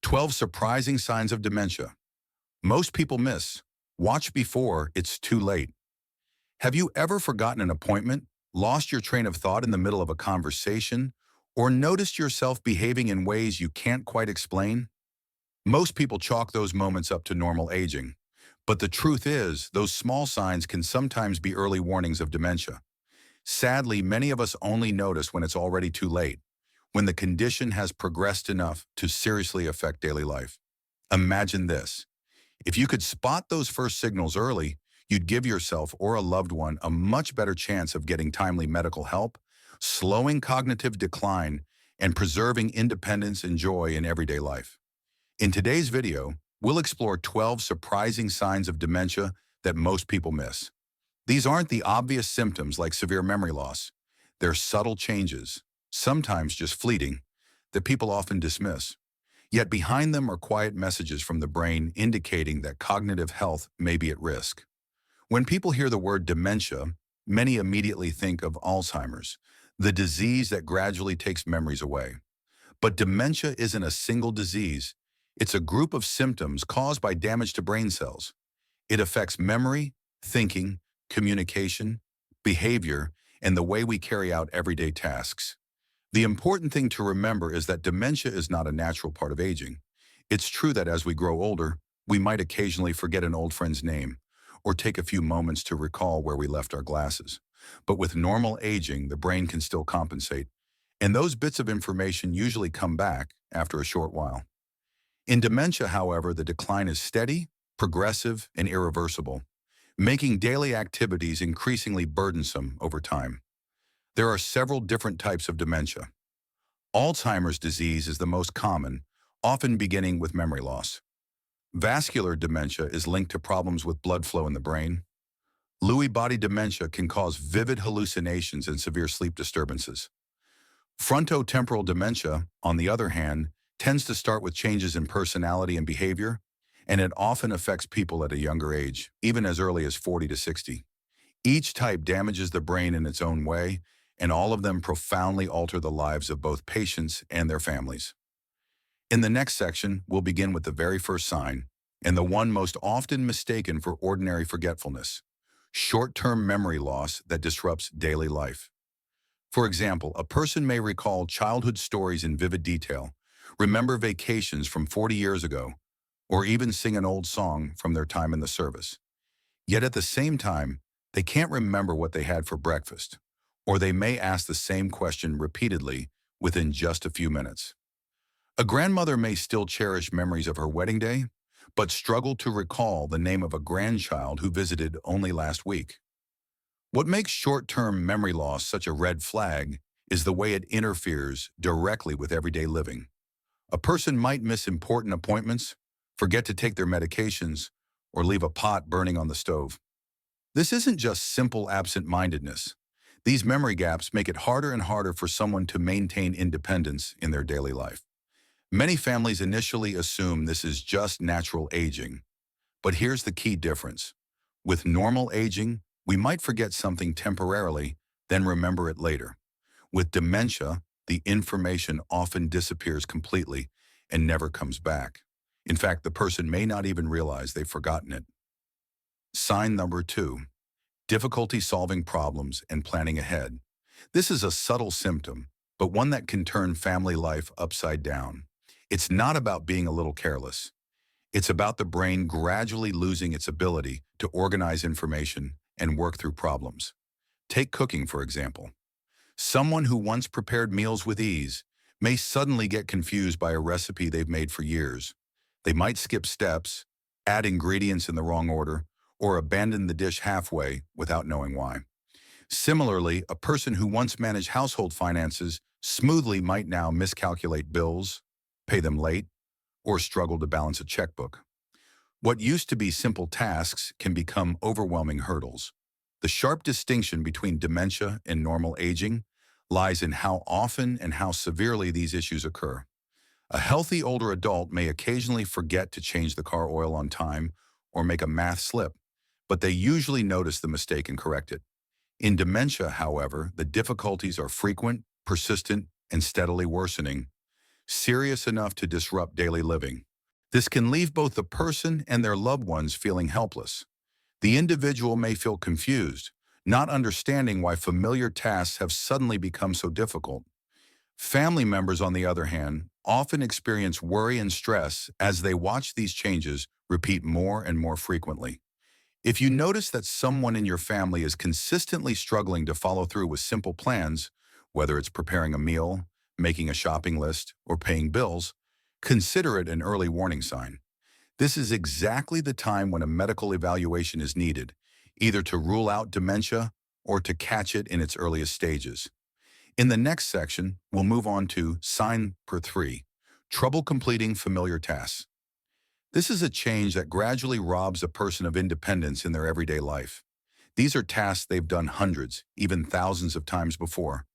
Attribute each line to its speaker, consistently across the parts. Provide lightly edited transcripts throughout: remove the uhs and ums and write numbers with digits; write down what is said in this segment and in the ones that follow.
Speaker 1: 12 surprising signs of dementia. Most people miss. Watch before it's too late. Have you ever forgotten an appointment, lost your train of thought in the middle of a conversation, or noticed yourself behaving in ways you can't quite explain? Most people chalk those moments up to normal aging. But the truth is, those small signs can sometimes be early warnings of dementia. Sadly, many of us only notice when it's already too late, when the condition has progressed enough to seriously affect daily life. Imagine this. If you could spot those first signals early, you'd give yourself or a loved one a much better chance of getting timely medical help, slowing cognitive decline, and preserving independence and joy in everyday life. In today's video, we'll explore 12 surprising signs of dementia that most people miss. These aren't the obvious symptoms like severe memory loss. They're subtle changes, sometimes just fleeting, that people often dismiss. Yet behind them are quiet messages from the brain indicating that cognitive health may be at risk. When people hear the word dementia, many immediately think of Alzheimer's, the disease that gradually takes memories away. But dementia isn't a single disease. It's a group of symptoms caused by damage to brain cells. It affects memory, thinking, communication, behavior, and the way we carry out everyday tasks. The important thing to remember is that dementia is not a natural part of aging. It's true that as we grow older, we might occasionally forget an old friend's name or take a few moments to recall where we left our glasses. But with normal aging, the brain can still compensate, and those bits of information usually come back after a short while. In dementia, however, the decline is steady, progressive, and irreversible, making daily activities increasingly burdensome over time. There are several different types of dementia. Alzheimer's disease is the most common, often beginning with memory loss. Vascular dementia is linked to problems with blood flow in the brain. Lewy body dementia can cause vivid hallucinations and severe sleep disturbances. Frontotemporal dementia, on the other hand, tends to start with changes in personality and behavior, and it often affects people at a younger age, even as early as 40 to 60. Each type damages the brain in its own way, and all of them profoundly alter the lives of both patients and their families. In the next section, we'll begin with the very first sign, and the one most often mistaken for ordinary forgetfulness: short-term memory loss that disrupts daily life. For example, a person may recall childhood stories in vivid detail, remember vacations from 40 years ago, or even sing an old song from their time in the service. Yet at the same time, they can't remember what they had for breakfast, or they may ask the same question repeatedly within just a few minutes. A grandmother may still cherish memories of her wedding day, but struggle to recall the name of a grandchild who visited only last week. What makes short-term memory loss such a red flag is the way it interferes directly with everyday living. A person might miss important appointments, forget to take their medications, or leave a pot burning on the stove. This isn't just simple absent-mindedness. These memory gaps make it harder and harder for someone to maintain independence in their daily life. Many families initially assume this is just natural aging. But here's the key difference. With normal aging, we might forget something temporarily, then remember it later. With dementia, the information often disappears completely and never comes back. In fact, the person may not even realize they've forgotten it. Sign number 2, difficulty solving problems and planning ahead. This is a subtle symptom, but one that can turn family life upside down. It's not about being a little careless. It's about the brain gradually losing its ability to organize information and work through problems. Take cooking, for example. Someone who once prepared meals with ease may suddenly get confused by a recipe they've made for years. They might skip steps, add ingredients in the wrong order, or abandon the dish halfway without knowing why. Similarly, a person who once managed household finances smoothly might now miscalculate bills, pay them late, or struggle to balance a checkbook. What used to be simple tasks can become overwhelming hurdles. The sharp distinction between dementia and normal aging lies in how often and how severely these issues occur. A healthy older adult may occasionally forget to change the car oil on time or make a math slip, but they usually notice the mistake and correct it. In dementia, however, the difficulties are frequent, persistent, and steadily worsening. serious enough to disrupt daily living. This can leave both the person and their loved ones feeling helpless. The individual may feel confused, not understanding why familiar tasks have suddenly become so difficult. Family members, on the other hand, often experience worry and stress as they watch these changes repeat more and more frequently. If you notice that someone in your family is consistently struggling to follow through with simple plans, whether it's preparing a meal, making a shopping list, or paying bills, consider it an early warning sign. This is exactly the time when a medical evaluation is needed, either to rule out dementia or to catch it in its earliest stages. In the next section, we'll move on to sign per 3, trouble completing familiar tasks. This is a change that gradually robs a person of independence in their everyday life. These are tasks they've done hundreds, even thousands of times before,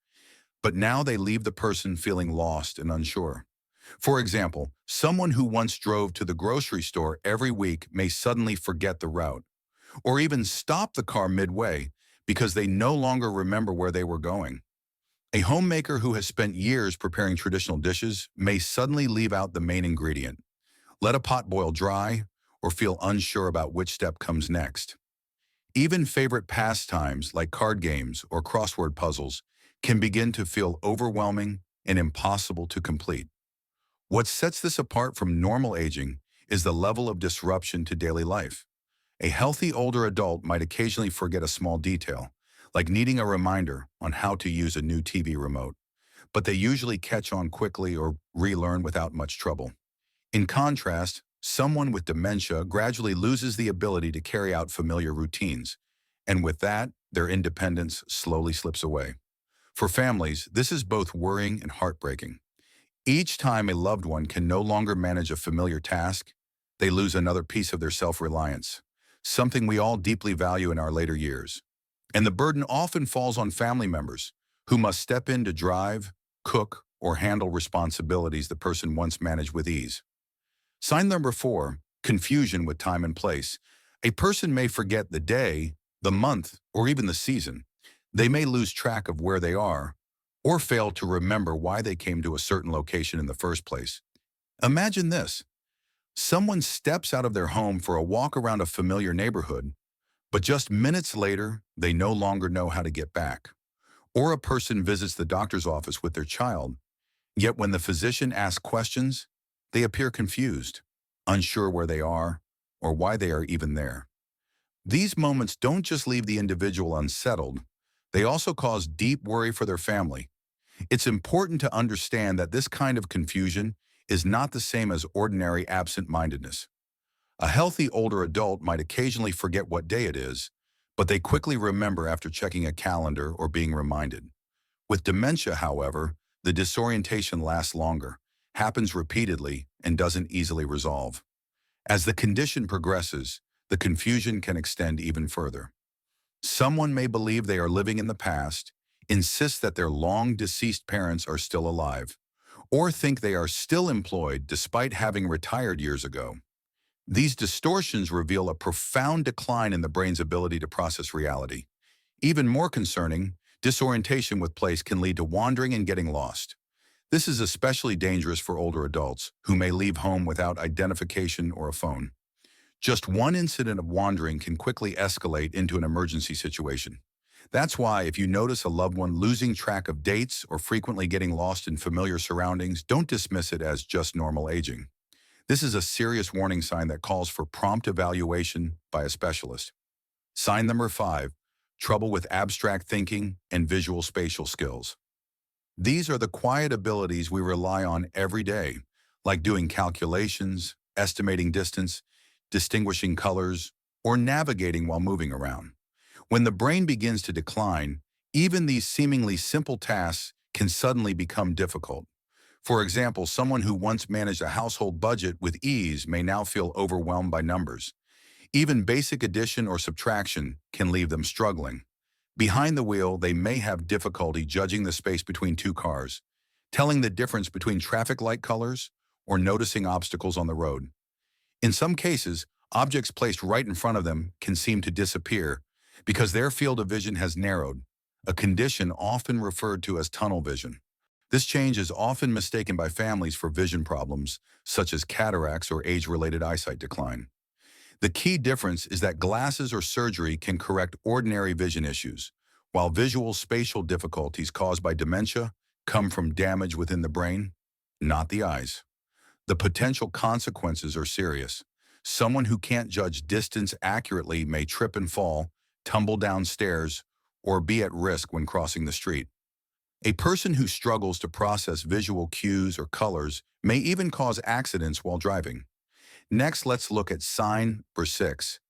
Speaker 1: but now they leave the person feeling lost and unsure. For example, someone who once drove to the grocery store every week may suddenly forget the route, or even stop the car midway because they no longer remember where they were going. A homemaker who has spent years preparing traditional dishes may suddenly leave out the main ingredient, let a pot boil dry, or feel unsure about which step comes next. Even favorite pastimes like card games or crossword puzzles can begin to feel overwhelming and impossible to complete. What sets this apart from normal aging is the level of disruption to daily life. A healthy older adult might occasionally forget a small detail, like needing a reminder on how to use a new TV remote, but they usually catch on quickly or relearn without much trouble. In contrast, someone with dementia gradually loses the ability to carry out familiar routines, and with that, their independence slowly slips away. For families, this is both worrying and heartbreaking. Each time a loved one can no longer manage a familiar task, they lose another piece of their self-reliance, something we all deeply value in our later years. And the burden often falls on family members, who must step in to drive, cook, or handle responsibilities the person once managed with ease. Sign number 4, confusion with time and place. A person may forget the day, the month, or even the season. They may lose track of where they are, or fail to remember why they came to a certain location in the first place. Imagine this. Someone steps out of their home for a walk around a familiar neighborhood, but just minutes later, they no longer know how to get back. Or a person visits the doctor's office with their child, yet when the physician asks questions, they appear confused, unsure where they are, or why they are even there. These moments don't just leave the individual unsettled, they also cause deep worry for their family. It's important to understand that this kind of confusion is not the same as ordinary absent-mindedness. A healthy older adult might occasionally forget what day it is, but they quickly remember after checking a calendar or being reminded. With dementia, however, the disorientation lasts longer, happens repeatedly, and doesn't easily resolve. As the condition progresses, the confusion can extend even further. Someone may believe they are living in the past, insist that their long-deceased parents are still alive, or think they are still employed despite having retired years ago. These distortions reveal a profound decline in the brain's ability to process reality. Even more concerning, disorientation with place can lead to wandering and getting lost. This is especially dangerous for older adults who may leave home without identification or a phone. Just one incident of wandering can quickly escalate into an emergency situation. That's why if you notice a loved one losing track of dates or frequently getting lost in familiar surroundings, don't dismiss it as just normal aging. This is a serious warning sign that calls for prompt evaluation by a specialist. Sign number 5, trouble with abstract thinking and visual spatial skills. These are the quiet abilities we rely on every day, like doing calculations, estimating distance, distinguishing colors, or navigating while moving around. When the brain begins to decline, even these seemingly simple tasks can suddenly become difficult. For example, someone who once managed a household budget with ease may now feel overwhelmed by numbers. Even basic addition or subtraction can leave them struggling. Behind the wheel, they may have difficulty judging the space between two cars, telling the difference between traffic light colors, or noticing obstacles on the road. In some cases, objects placed right in front of them can seem to disappear because their field of vision has narrowed, a condition often referred to as tunnel vision. This change is often mistaken by families for vision problems, such as cataracts or age-related eyesight decline. The key difference is that glasses or surgery can correct ordinary vision issues, while visual spatial difficulties caused by dementia come from damage within the brain, not the eyes. The potential consequences are serious. Someone who can't judge distance accurately may trip and fall, tumble down stairs, or be at risk when crossing the street. A person who struggles to process visual cues or colors may even cause accidents while driving. Next, let's look at sign number 6,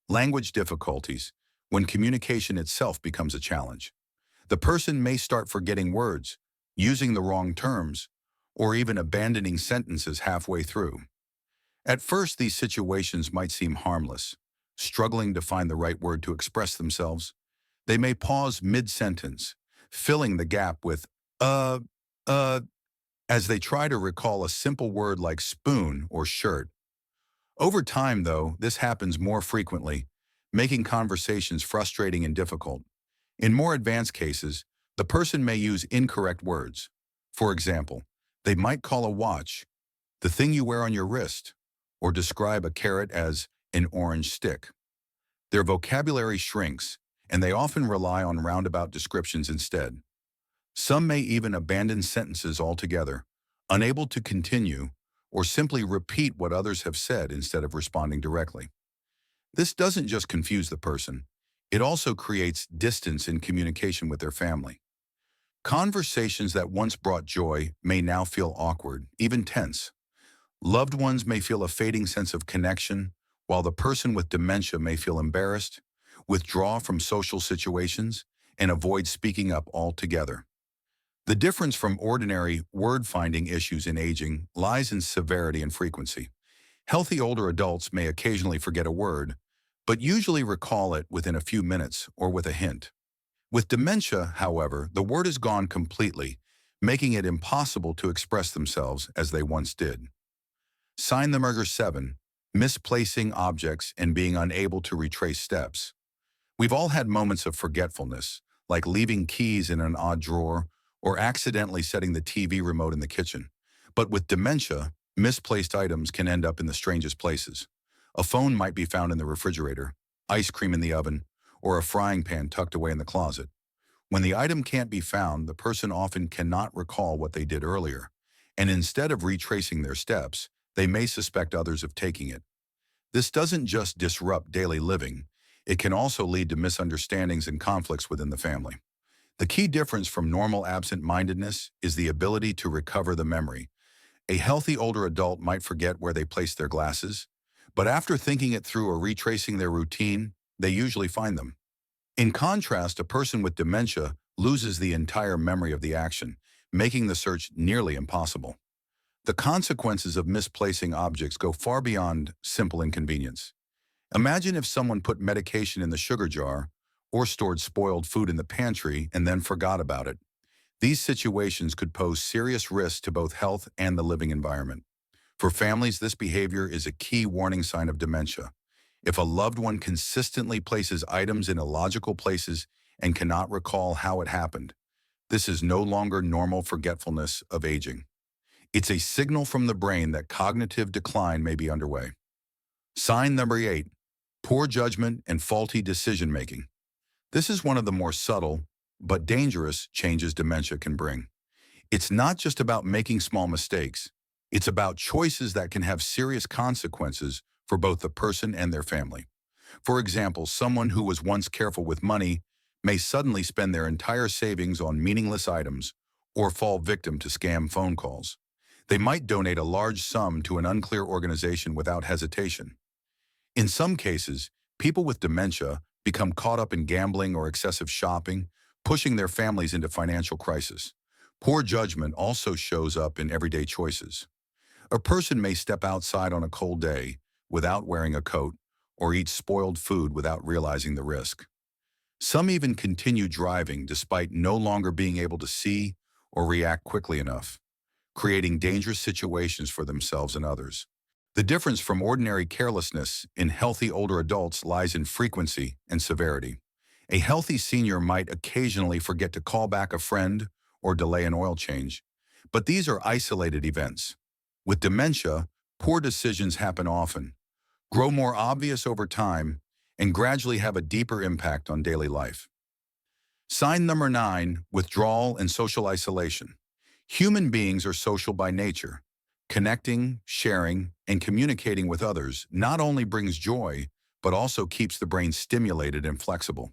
Speaker 1: language difficulties, when communication itself becomes a challenge. The person may start forgetting words, using the wrong terms, or even abandoning sentences halfway through. At first, these situations might seem harmless, struggling to find the right word to express themselves. They may pause mid-sentence, filling the gap with uh, uh, as they try to recall a simple word like spoon or shirt. Over time, though, this happens more frequently, making conversations frustrating and difficult. In more advanced cases, the person may use incorrect words. For example, they might call a watch the thing you wear on your wrist, or describe a carrot as an orange stick. Their vocabulary shrinks, and they often rely on roundabout descriptions instead. Some may even abandon sentences altogether, unable to continue, or simply repeat what others have said instead of responding directly. This doesn't just confuse the person, it also creates distance in communication with their family. Conversations that once brought joy may now feel awkward, even tense. Loved ones may feel a fading sense of connection, while the person with dementia may feel embarrassed, withdraw from social situations, and avoid speaking up altogether. The difference from ordinary word-finding issues in aging lies in severity and frequency. Healthy older adults may occasionally forget a word, but usually recall it within a few minutes or with a hint. With dementia, however, the word is gone completely, making it impossible to express themselves as they once did. Sign number 7, misplacing objects and being unable to retrace steps. We've all had moments of forgetfulness, like leaving keys in an odd drawer or accidentally setting the TV remote in the kitchen. But with dementia, misplaced items can end up in the strangest places. A phone might be found in the refrigerator, ice cream in the oven, or a frying pan tucked away in the closet. When the item can't be found, the person often cannot recall what they did earlier, and instead of retracing their steps, they may suspect others of taking it. This doesn't just disrupt daily living, it can also lead to misunderstandings and conflicts within the family. The key difference from normal absent-mindedness is the ability to recover the memory. A healthy older adult might forget where they placed their glasses, but after thinking it through or retracing their routine, they usually find them. In contrast, a person with dementia loses the entire memory of the action, making the search nearly impossible. The consequences of misplacing objects go far beyond simple inconvenience. Imagine if someone put medication in the sugar jar or stored spoiled food in the pantry and then forgot about it. These situations could pose serious risks to both health and the living environment. For families, this behavior is a key warning sign of dementia. If a loved one consistently places items in illogical places and cannot recall how it happened, this is no longer normal forgetfulness of aging. It's a signal from the brain that cognitive decline may be underway. Sign number 8, poor judgment and faulty decision-making. This is one of the more subtle but dangerous changes dementia can bring. It's not just about making small mistakes. It's about choices that can have serious consequences for both the person and their family. For example, someone who was once careful with money may suddenly spend their entire savings on meaningless items or fall victim to scam phone calls. They might donate a large sum to an unclear organization without hesitation. In some cases, people with dementia become caught up in gambling or excessive shopping, pushing their families into financial crisis. Poor judgment also shows up in everyday choices. A person may step outside on a cold day without wearing a coat or eat spoiled food without realizing the risk. Some even continue driving despite no longer being able to see or react quickly enough, creating dangerous situations for themselves and others. The difference from ordinary carelessness in healthy older adults lies in frequency and severity. A healthy senior might occasionally forget to call back a friend or delay an oil change, But these are isolated events. With dementia, poor decisions happen often, grow more obvious over time, and gradually have a deeper impact on daily life. Sign number 9, withdrawal and social isolation. Human beings are social by nature. Connecting, sharing, and communicating with others not only brings joy, but also keeps the brain stimulated and flexible.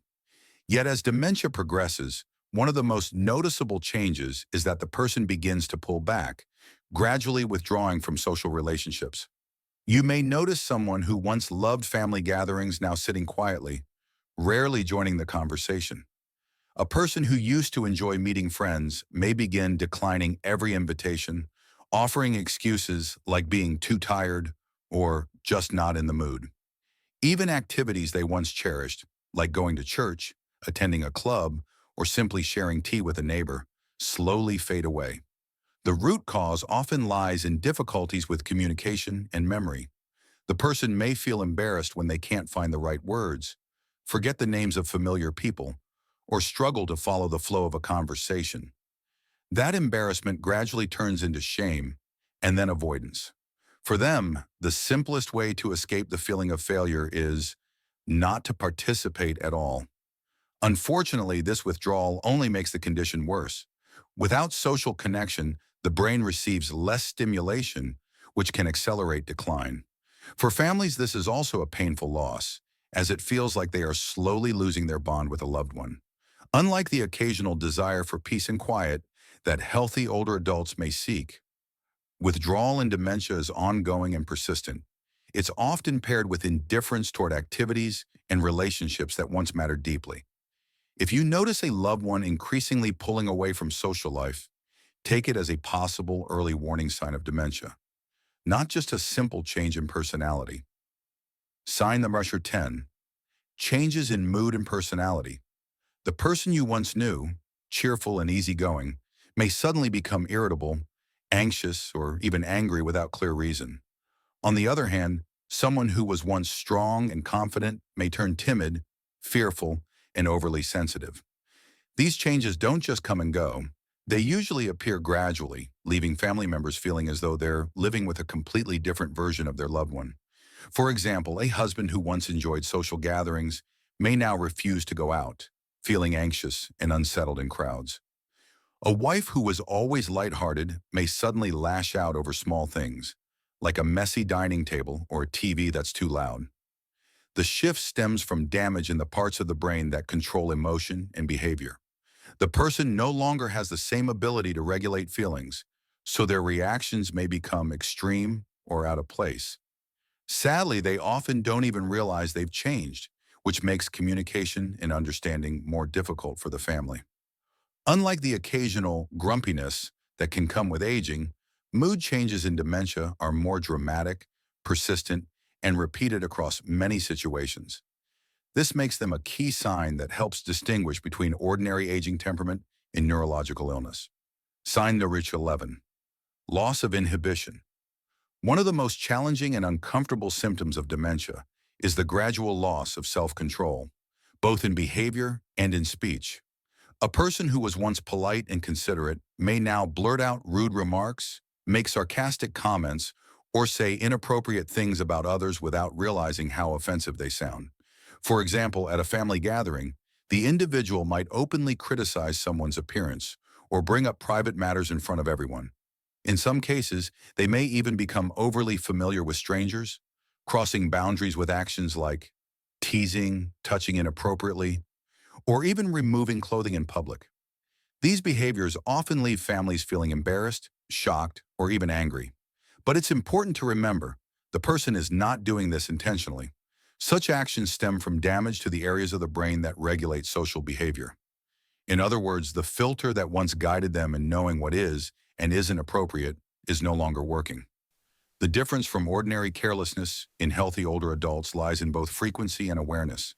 Speaker 1: Yet as dementia progresses, one of the most noticeable changes is that the person begins to pull back, gradually withdrawing from social relationships. You may notice someone who once loved family gatherings now sitting quietly, rarely joining the conversation. A person who used to enjoy meeting friends may begin declining every invitation, offering excuses like being too tired or just not in the mood. Even activities they once cherished, like going to church, attending a club, or simply sharing tea with a neighbor, slowly fade away. The root cause often lies in difficulties with communication and memory. The person may feel embarrassed when they can't find the right words, forget the names of familiar people, or struggle to follow the flow of a conversation. That embarrassment gradually turns into shame and then avoidance. For them, the simplest way to escape the feeling of failure is not to participate at all. Unfortunately, this withdrawal only makes the condition worse. Without social connection, the brain receives less stimulation, which can accelerate decline. For families, this is also a painful loss, as it feels like they are slowly losing their bond with a loved one. Unlike the occasional desire for peace and quiet that healthy older adults may seek, withdrawal in dementia is ongoing and persistent. It's often paired with indifference toward activities and relationships that once mattered deeply. If you notice a loved one increasingly pulling away from social life, take it as a possible early warning sign of dementia, not just a simple change in personality. Sign number 10, changes in mood and personality. The person you once knew, cheerful and easygoing, may suddenly become irritable, anxious, or even angry without clear reason. On the other hand, someone who was once strong and confident may turn timid, fearful, and overly sensitive. These changes don't just come and go. They usually appear gradually, leaving family members feeling as though they're living with a completely different version of their loved one. For example, a husband who once enjoyed social gatherings may now refuse to go out, feeling anxious and unsettled in crowds. A wife who was always lighthearted may suddenly lash out over small things, like a messy dining table or a TV that's too loud. The shift stems from damage in the parts of the brain that control emotion and behavior. The person no longer has the same ability to regulate feelings, so their reactions may become extreme or out of place. Sadly, they often don't even realize they've changed, which makes communication and understanding more difficult for the family. Unlike the occasional grumpiness that can come with aging, mood changes in dementia are more dramatic, persistent, and repeated across many situations. This makes them a key sign that helps distinguish between ordinary aging temperament and neurological illness. Sign number 11, loss of inhibition. One of the most challenging and uncomfortable symptoms of dementia is the gradual loss of self-control, both in behavior and in speech. A person who was once polite and considerate may now blurt out rude remarks, make sarcastic comments, or say inappropriate things about others without realizing how offensive they sound. For example, at a family gathering, the individual might openly criticize someone's appearance or bring up private matters in front of everyone. In some cases, they may even become overly familiar with strangers, crossing boundaries with actions like teasing, touching inappropriately, or even removing clothing in public. These behaviors often leave families feeling embarrassed, shocked, or even angry. But it's important to remember, the person is not doing this intentionally. Such actions stem from damage to the areas of the brain that regulate social behavior. In other words, the filter that once guided them in knowing what is and isn't appropriate is no longer working. The difference from ordinary carelessness in healthy older adults lies in both frequency and awareness.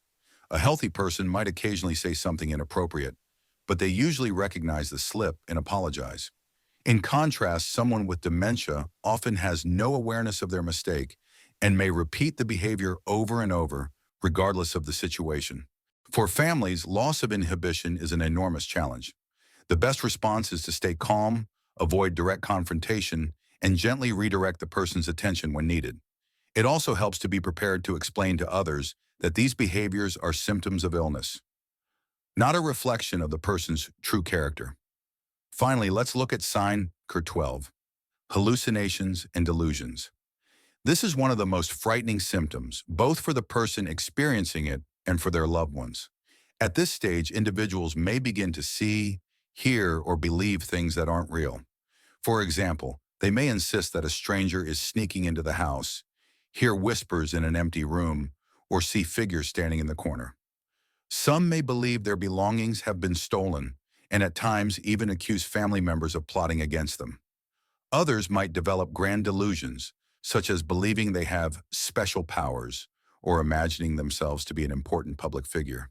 Speaker 1: A healthy person might occasionally say something inappropriate, but they usually recognize the slip and apologize. In contrast, someone with dementia often has no awareness of their mistake and may repeat the behavior over and over, regardless of the situation. For families, loss of inhibition is an enormous challenge. The best response is to stay calm, avoid direct confrontation, and gently redirect the person's attention when needed. It also helps to be prepared to explain to others that these behaviors are symptoms of illness, not a reflection of the person's true character. Finally, let's look at sign number 12, hallucinations and delusions. This is one of the most frightening symptoms, both for the person experiencing it and for their loved ones. At this stage, individuals may begin to see, hear, or believe things that aren't real. For example, they may insist that a stranger is sneaking into the house, hear whispers in an empty room, or see figures standing in the corner. Some may believe their belongings have been stolen, and at times even accuse family members of plotting against them. Others might develop grand delusions, such as believing they have special powers or imagining themselves to be an important public figure.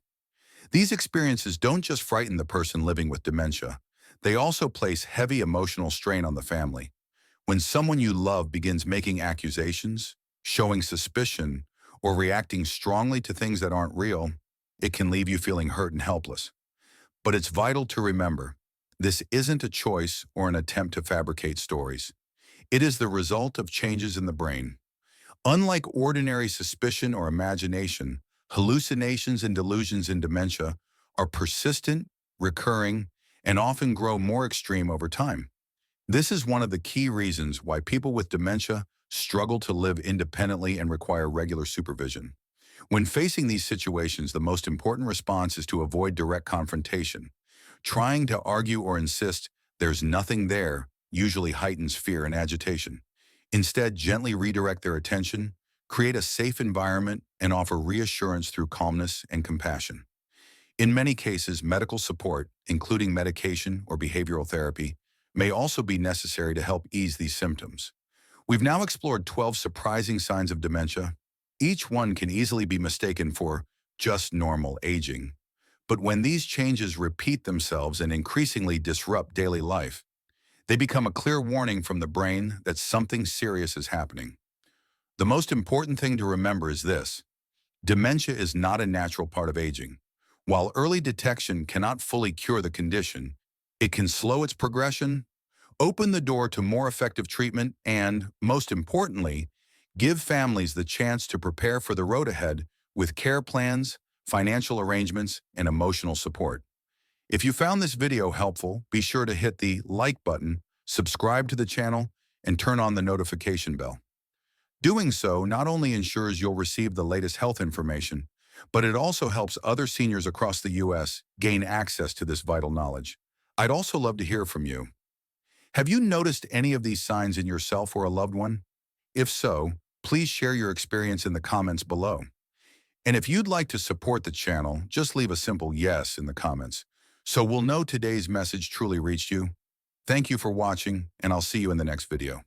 Speaker 1: These experiences don't just frighten the person living with dementia, they also place heavy emotional strain on the family. When someone you love begins making accusations, showing suspicion, or reacting strongly to things that aren't real, it can leave you feeling hurt and helpless. But it's vital to remember, this isn't a choice or an attempt to fabricate stories. It is the result of changes in the brain. Unlike ordinary suspicion or imagination, hallucinations and delusions in dementia are persistent, recurring, and often grow more extreme over time. This is one of the key reasons why people with dementia struggle to live independently and require regular supervision. When facing these situations, the most important response is to avoid direct confrontation. Trying to argue or insist there's nothing there usually heightens fear and agitation. Instead, gently redirect their attention, create a safe environment, and offer reassurance through calmness and compassion. In many cases, medical support, including medication or behavioral therapy, may also be necessary to help ease these symptoms. We've now explored 12 surprising signs of dementia. Each one can easily be mistaken for just normal aging. But when these changes repeat themselves and increasingly disrupt daily life, they become a clear warning from the brain that something serious is happening. The most important thing to remember is this: dementia is not a natural part of aging. While early detection cannot fully cure the condition, it can slow its progression, open the door to more effective treatment, and, most importantly, give families the chance to prepare for the road ahead with care plans, financial arrangements, and emotional support. If you found this video helpful, be sure to hit the like button, subscribe to the channel, and turn on the notification bell. Doing so not only ensures you'll receive the latest health information, but it also helps other seniors across the U.S. gain access to this vital knowledge. I'd also love to hear from you. Have you noticed any of these signs in yourself or a loved one? If so, please share your experience in the comments below. And if you'd like to support the channel, just leave a simple yes in the comments, so we'll know today's message truly reached you. Thank you for watching, and I'll see you in the next video.